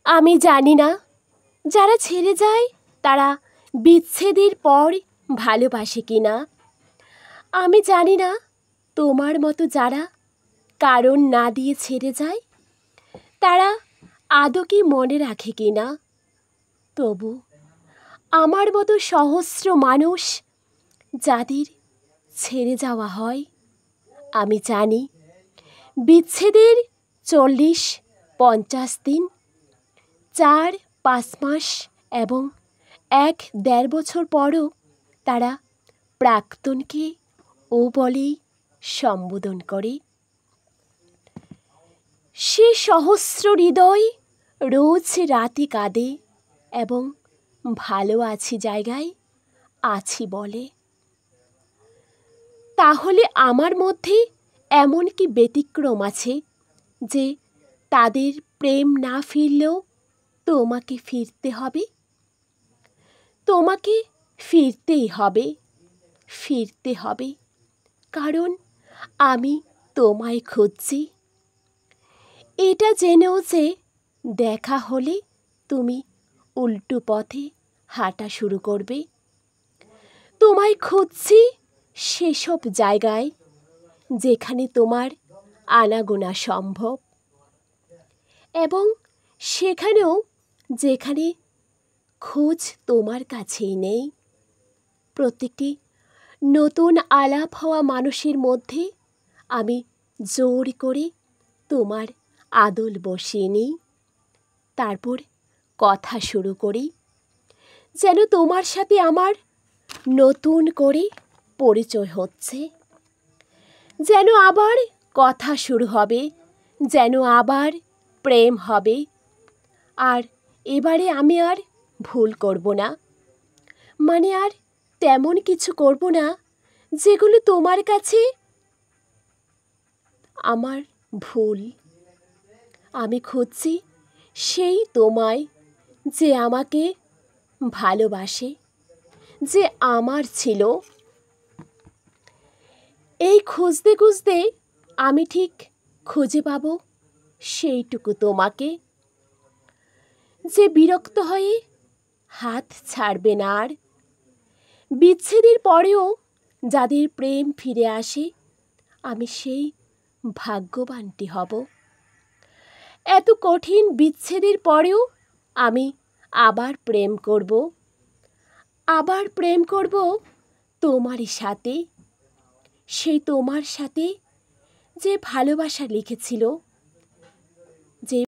আমি জানি না যারা ছেড়ে যায় তারা বিচ্ছেদের পর ভালোবাসে কি না। আমি জানি না তোমার মতো যারা কারণ না দিয়ে ছেড়ে যায় তারা আদৌ কি মনে রাখে কি না। তবু আমার মতো সহস্র মানুষ যাদের ছেড়ে যাওয়া হয়, আমি জানি বিচ্ছেদের 40-50 দিন, 4-5 মাস এবং 1-1.5 বছর পরও তারা প্রাক্তনকে ও বলেই সম্বোধন করে। সে সহস্র হৃদয় রোজ রাতে কাঁদে এবং ভালো আছি জায়গায় আছি বলে। তাহলে আমার মধ্যে এমন কি ব্যতিক্রম আছে যে তাদের প্রেম না ফিরলেও তোমাকে ফিরতে হবে? তোমাকে ফিরতেই হবে, ফিরতে হবে, কারণ আমি তোমায় খুঁজছি। এটা জেনেও যে দেখা হলে তুমি উল্টো পথে হাঁটা শুরু করবে। তোমায় খুঁজছি সেসব জায়গায় যেখানে তোমার আনাগোনা সম্ভব, এবং সেখানেও যেখানে খোঁজ তোমার কাছেই নেই। প্রত্যেকটি নতুন আলাপ হওয়া মানুষের মধ্যে আমি জোর করে তোমার আদল বসিয়ে নিই, তারপর কথা শুরু করি, যেন তোমার সাথে আমার নতুন করে পরিচয় হচ্ছে, যেন আবার কথা শুরু হবে, যেন আবার প্রেম হবে। আর এবারে আমি আর ভুল করব না, মানে আর তেমন কিছু করব না যেগুলো তোমার কাছে আমার ভুল। আমি খুঁজছি সেই তোমায় যে আমাকে ভালোবাসে, যে আমার ছিল। এই খুঁজতে খুঁজতে আমি ঠিক খুঁজে পাব সেইটুকু তোমাকে, যে বিরক্ত হয়ে হাত ছাড়বে না আর। বিচ্ছেদের পরেও যাদের প্রেম ফিরে আসে, আমি সেই ভাগ্যবানটি হব। এত কঠিন বিচ্ছেদের পরেও আমি আবার প্রেম করব, আবার প্রেম করব তোমারই সাথে, সেই তোমার সাথে যে ভালোবাসা লিখেছিল